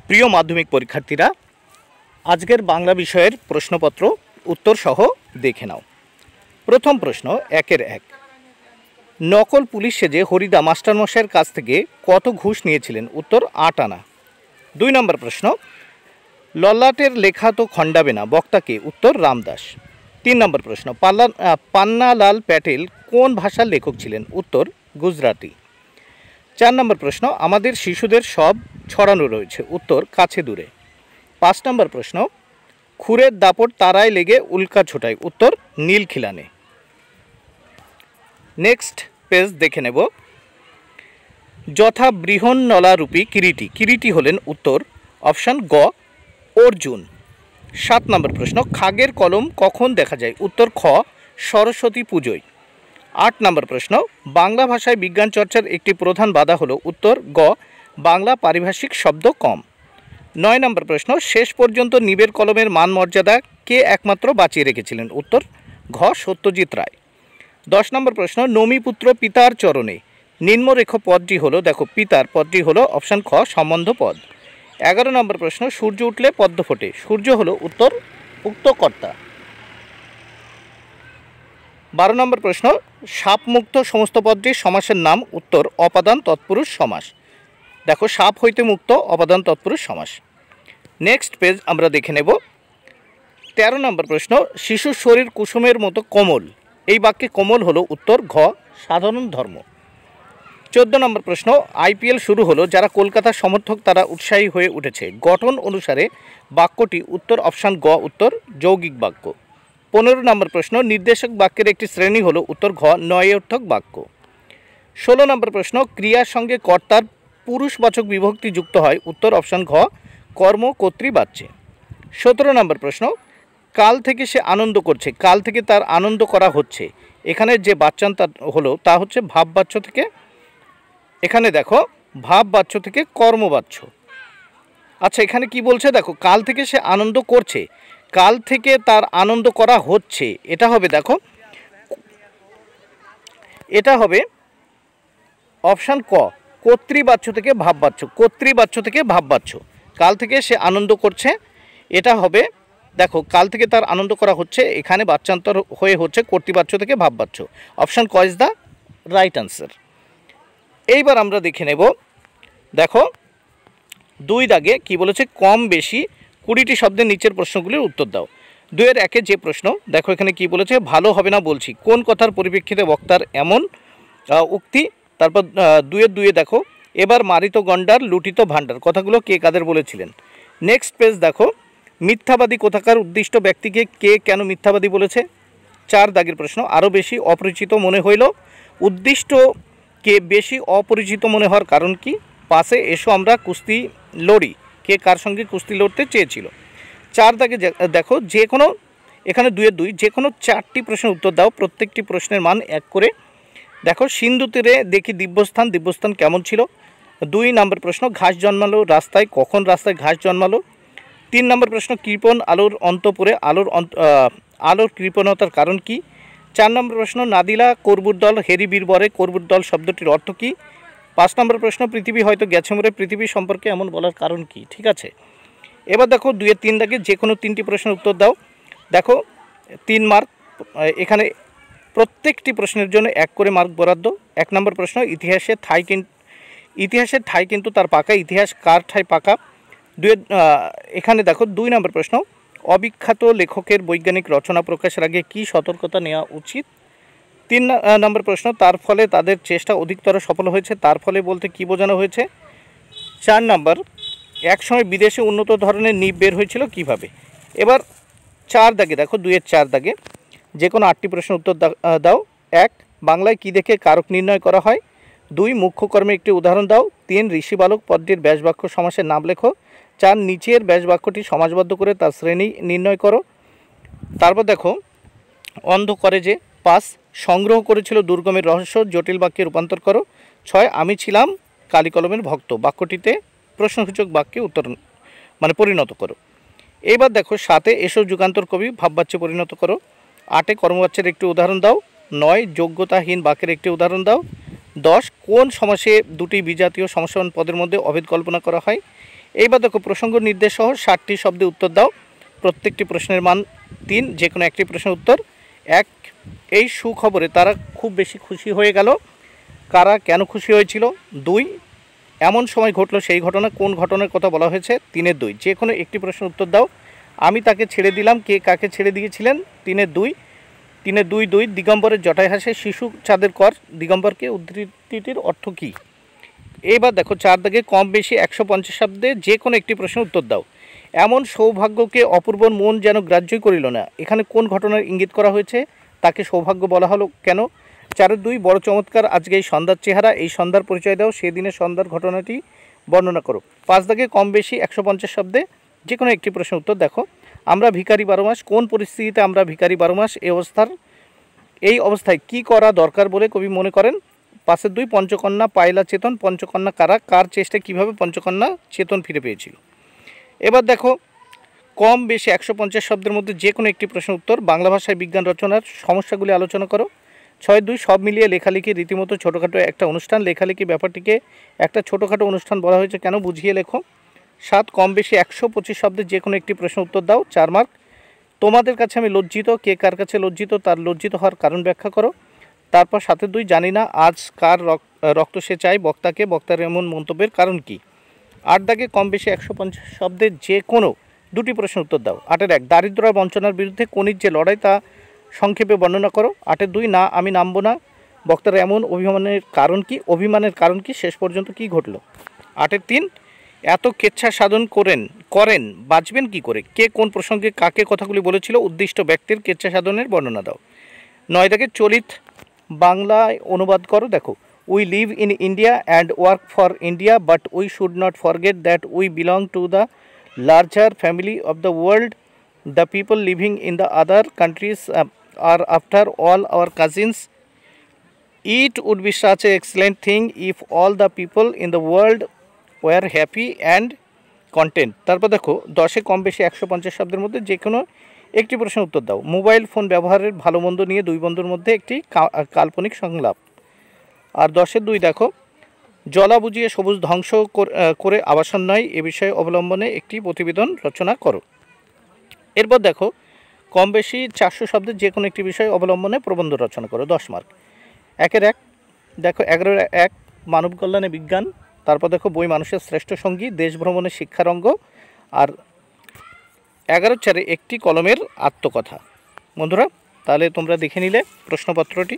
প্রিয় মাধ্যমিক পরীক্ষার্থীরা, আজকের বাংলা বিষয়ের প্রশ্নপত্র উত্তর সহ দেখে নাও। প্রথম প্রশ্ন 1-এর 1। নকল পুলিশ সেজে হরিদা মাস্টারমশাইয়ের কাছ থেকে কত ঘুষ নিয়েছিলেন? উত্তর 8 আনা। 2 নম্বর প্রশ্ন, ললাটের লেখা তো খণ্ডাবে না, বক্তা কে? উত্তর রামদাস। 3 নম্বর প্রশ্ন, পান্নালাল প্যাটেল কোন ভাষার লেখক ছিলেন? উত্তর গুজরাটি। 4 নম্বর প্রশ্ন, আমাদের শিশুদের সব ছড়ানো রয়েছে? উত্তর কাছে দূরে। 5 নম্বর প্রশ্ন, খুরের দাপট তারায় লেগে উল্কা ছোটায়? উত্তর নীলখিলানে। নেক্সট পেজ দেখে নেব। যথা বৃহন্নলারূপী কিরীটি, কিরীটি হলেন? উত্তর অপশান গ অর্জুন। 7 নম্বর প্রশ্ন, খাগের কলম কখন দেখা যায়? উত্তর খ সরস্বতী পুজোয়। 8 নম্বর প্রশ্ন, বাংলা ভাষায় বিজ্ঞান চর্চার একটি প্রধান বাধা হলো? উত্তর গ বাংলা পারিভাষিক শব্দ কম। 9 নম্বর প্রশ্ন, শেষ পর্যন্ত নিবের কলমের মান মর্যাদা কে একমাত্র বাঁচিয়ে রেখেছিলেন? উত্তর ঘ সত্যজিৎ রায়। 10 নম্বর প্রশ্ন, নমিপুত্র পিতার চরণে নিম্নরেখ পদটি হলো? দেখো পিতার পদটি হলো অপশান খ সম্বন্ধ পদ। 11 নম্বর প্রশ্ন, সূর্য উঠলে পদ্ম ফোটে, সূর্য হলো উত্তর উক্ত কর্তা। 12 নম্বর প্রশ্ন, সাপমুক্ত সমস্ত পদটির সমাসের নাম? উত্তর অপাদান তৎপুরুষ সমাস। দেখো সাপ হইতে মুক্ত অপাদান তৎপুরুষ সমাস। নেক্সট পেজ আমরা দেখে নেব। 13 নম্বর প্রশ্ন, শিশুর শরীর কুসুমের মতো কোমল, এই বাক্যে কোমল হলো? উত্তর ঘ সাধারণ ধর্ম। 14 নম্বর প্রশ্ন, আইপিএল শুরু হলো, যারা কলকাতার সমর্থক তারা উৎসাহী হয়ে উঠেছে, গঠন অনুসারে বাক্যটি? উত্তর অপশান গ উত্তর যৌগিক বাক্য। 15 নম্বর প্রশ্ন, নির্দেশক বাক্যের একটি শ্রেণী হলো? উত্তর ঘ নয়োর্থক বাক্য। 16 নম্বর প্রশ্ন, ক্রিয়ার সঙ্গে কর্তার পুরুষবাচক বিভক্তি যুক্ত হয়? উত্তর অপশান ঘ কর্ম কর্তৃবাচ্যে। 17 নম্বর প্রশ্ন, কাল থেকে সে আনন্দ করছে, কাল থেকে তার আনন্দ করা হচ্ছে, এখানে যে বাচ্চান্ত হলো তা হচ্ছে ভাববাচ্য থেকে, এখানে দেখো ভাববাচ্য থেকে কর্মবাচ্য। আচ্ছা এখানে কি বলছে? দেখো কাল থেকে সে আনন্দ করছে, কাল থেকে তার আনন্দ করা হচ্ছে, এটা হবে দেখো এটা হবে অপশান ক কর্তৃবাচ্য থেকে ভাববাচ্য, কর্তৃবাচ্য থেকে ভাববাচ্য। কাল থেকে সে আনন্দ করছে, এটা হবে দেখো কাল থেকে তার আনন্দ করা হচ্ছে, এখানে বাচ্চান্তর হয়ে হচ্ছে কর্তৃবাচ্য থেকে ভাববাচ্য। অপশান ক ইজ দ্য রাইট আনসার। এইবার আমরা দেখে নেব। দেখো 2 দাগে কি বলেছে? কম বেশি 20টি শব্দের নিচের প্রশ্নগুলির উত্তর দাও। 2-এর 1-এ যে প্রশ্ন, দেখো এখানে কি বলেছে? ভালো হবে না বলছি, কোন কথার পরিপ্রেক্ষিতে বক্তার এমন উক্তি? তারপর 2-এর 2-এ দেখো, এবার মারিত গন্ডার লুটিত ভাণ্ডার, কথাগুলো কে কাদের বলেছিলেন? নেক্সট পেজ দেখো, মিথ্যাবাদী কোথাকার উদ্দিষ্ট ব্যক্তিকে কে কেন মিথ্যাবাদী বলেছে? 4 দাগের প্রশ্ন, আরও বেশি অপরিচিত মনে হইল, উদ্দিষ্টকে বেশি অপরিচিত মনে হওয়ার কারণ কি? পাশে এসো আমরা কুস্তি লড়ি, কে কার সঙ্গে কুস্তি লড়তে চেয়েছিল? 4 দাগে দেখো যে কোনো, এখানে 2-এর 2, যে কোনো 4টি প্রশ্নের উত্তর দাও, প্রত্যেকটি প্রশ্নের মান 1 করে। দেখো সিন্ধু তীরে দেখি দিব্যস্থান, দিব্যস্থান কেমন ছিল? 2 নম্বর প্রশ্ন, ঘাস জন্মালো রাস্তায়, কখন রাস্তায় ঘাস জন্মালো? 3 নম্বর প্রশ্ন, কৃপণ আলোর অন্তপুরে আলোর কৃপণতার কারণ কি? 4 নম্বর প্রশ্ন, নাদিলা কর্বুর দল হেরি বীরবরে, কর্বুর দল শব্দটির অর্থ কী? 5 নম্বর প্রশ্ন, পৃথিবী হয়তো গেছে মরে, পৃথিবী সম্পর্কে এমন বলার কারণ কি? ঠিক আছে, এবার দেখো 2-এর 3 দাগে যে কোনো 3টি প্রশ্নের উত্তর দাও। দেখো 3 মার্ক, এখানে প্রত্যেকটি প্রশ্নের জন্য 1 করে মার্ক বরাদ্দ। 1 নম্বর প্রশ্ন, ইতিহাসের ঠাঁই কিন্তু তার পাকা, ইতিহাস কার ঠাঁই পাকা? এখানে দেখো 2 নম্বর প্রশ্ন, অবিখ্যাত লেখকের বৈজ্ঞানিক রচনা প্রকাশের আগে কি সতর্কতা নেওয়া উচিত? 3 নম্বর প্রশ্ন, তার ফলে তাদের চেষ্টা অধিকতর সফল হয়েছে, তার ফলে বলতে কি বোঝানো হয়েছে? 4 নম্বর, একসময় বিদেশে উন্নত ধরনের নিব বের হয়েছিল কিভাবে? এবার 4 দাগে দেখো, 2-এর 4 দাগে যে কোনো 8টি প্রশ্নের উত্তর দাও। 1 বাংলায় কি দেখে কারক নির্ণয় করা হয়? 2 মুখ্য কর্মে একটি উদাহরণ দাও। 3 ঋষি বালক পদটির ব্যাসবাক্য সমাসের নাম লেখো। 4 নিচের ব্যাসবাক্যটি সমাজবদ্ধ করে তার শ্রেণী নির্ণয় করো। তারপর দেখো অন্ধ করে যে। 5 সংগ্রহ করেছিল দুর্গমের রহস্য, জটিল বাক্যে রূপান্তর করো। 6 আমি ছিলাম কালি কলমের ভক্ত, বাক্যটিতে প্রশ্নসূচক বাক্যে পরিণত করো। এইবার দেখো 7 এসব যুগান্তর কবি, ভাববাচ্যে পরিণত করো। 8 কর্মবাচ্যের একটি উদাহরণ দাও। 9 যোগ্যতাহীন বাক্যের একটি উদাহরণ দাও। 10 কোন সমাসে দুটি বিজাতীয় সমাসবান পদের মধ্যে অভেদ কল্পনা করা হয়। এইবার দেখো প্রসঙ্গ নির্দেশ সহ 60টি শব্দে উত্তর দাও। প্রত্যেকটি প্রশ্নের মান 3, যে কোনো একটি প্রশ্নের উত্তর 1। এই সুখবরে তারা খুব বেশি খুশি হয়ে গেল, কারা কেন খুশি হয়েছিল। 2, এমন সময় ঘটলো সেই ঘটনা, কোন ঘটনার কথা বলা হয়েছে। 3-এর 2, যে কোনো একটি প্রশ্নের উত্তর দাও। আমি তাকে ছেড়ে দিলাম, কে কাকে ছেড়ে দিয়েছিলেন। 3-এর 2, 3-এর 2, দিগম্বরের জটায় হাসে শিশু চাঁদের কর, দিগম্বরকে উদ্ধৃতিটির অর্থ কী। এবার দেখো 4 দাগে কম বেশি 150 শব্দে যে কোনো একটি প্রশ্নের উত্তর দাও। এমন সৌভাগ্যকে অপূর্বর মন যেন গ্রাহ্যই করিল না, এখানে কোন ঘটনার ইঙ্গিত করা হয়েছে, তাকে সৌভাগ্য বলা হলো কেন। 4-এর 2, বড় চমৎকার আজকে এই সন্ধ্যার চেহারা, এই সন্ধ্যার পরিচয় দাও, সেদিনের সন্ধ্যার ঘটনাটি বর্ণনা করো। 5 দাগে কম বেশি 150 শব্দে যে কোনো একটি প্রশ্নের উত্তর দেখো। আমরা ভিখারি 12 মাস, কোন পরিস্থিতিতে আমরা ভিখারি 12 মাস, এই অবস্থায় কি করা দরকার বলে কবি মনে করেন। 5-এর 2, পঞ্চকন্যা পায়লা চেতন, পঞ্চকন্যা কারা, কার চেষ্টায় কীভাবে পঞ্চকন্যা চেতন ফিরে পেয়েছিল। এবার দেখো কম বেশি 150 শব্দের মধ্যে যে কোনো একটি প্রশ্নের উত্তর। বাংলা ভাষায় বিজ্ঞান রচনার সমস্যাগুলি আলোচনা করো। 6-এর 2, সব মিলিয়ে লেখালেখি রীতিমতো ছোটোখাটো একটা অনুষ্ঠান, লেখালেখি ব্যাপারটিকে একটা ছোটোখাটো অনুষ্ঠান বলা হয়েছে কেন, বুঝিয়ে লেখো। 7, কম বেশি 125 শব্দের যে কোনো একটি প্রশ্নের উত্তর দাও, 4 মার্ক। তোমাদের কাছে আমি লজ্জিত, কে কার কাছে লজ্জিত, তার লজ্জিত হওয়ার কারণ ব্যাখ্যা করো। তারপর 7-এর 2, জানি না আজ কার রক্ত সে চাই, বক্তাকে, বক্তার এমন মন্তব্যের কারণ কি। 8 দাগে কম বেশি 150 শব্দের যে কোনো দুটি প্রশ্নের উত্তর দাও। 8-এর 1, দারিদ্র আর বঞ্চনার বিরুদ্ধে কনির যে লড়াই তা সংক্ষেপে বর্ণনা করো। 8-এর 2, না আমি নামবো না, বক্তার এমন অভিমানের কারণ কি, শেষ পর্যন্ত কি ঘটলো। 8-এর 3, এত কেচ্ছা সাধন করেন বাঁচবেন কি করে, কে কোন প্রসঙ্গে কাকে কথাগুলি বলেছিল, উদ্দিষ্ট ব্যক্তির কেচ্ছা সাধনের বর্ণনা দাও। 9 দাগে চলিত বাংলায় অনুবাদ করো। দেখো, we live in India and work for India, but we should not forget that we belong to the larger family of the world. The people living in the other countries are after all our cousins. It would be such a excellent thing if all the people in the world were happy and content. তারপর দেখো 10-এ কম বেশি 150 শব্দের মধ্যে যে কোনো একটি প্রশ্নের উত্তর দাও। মোবাইল ফোন ব্যবহারের ভালো মন্দ নিয়ে দুই বন্ধুর মধ্যে একটি কাল্পনিক সংলাপ। আর 10-এর 2, দেখো, জলা বুঝিয়ে সবুজ ধ্বংস করে আবাসন নয়, এ বিষয়ে অবলম্বনে একটি প্রতিবেদন রচনা করো। এরপর দেখো কম বেশি 400 শব্দের যে কোনো একটি বিষয় অবলম্বনে প্রবন্ধ রচনা করো, 10 মার্ক। 1-এর 1, দেখো 11-এর 1, মানব কল্যাণে বিজ্ঞান। তারপর দেখো বই মানুষের শ্রেষ্ঠ সঙ্গী, দেশ ভ্রমণের শিক্ষারঙ্গ। আর 11-4, একটি কলমের আত্মকথা। বন্ধুরা, তাহলে তোমরা দেখে নিলে প্রশ্নপত্রটি।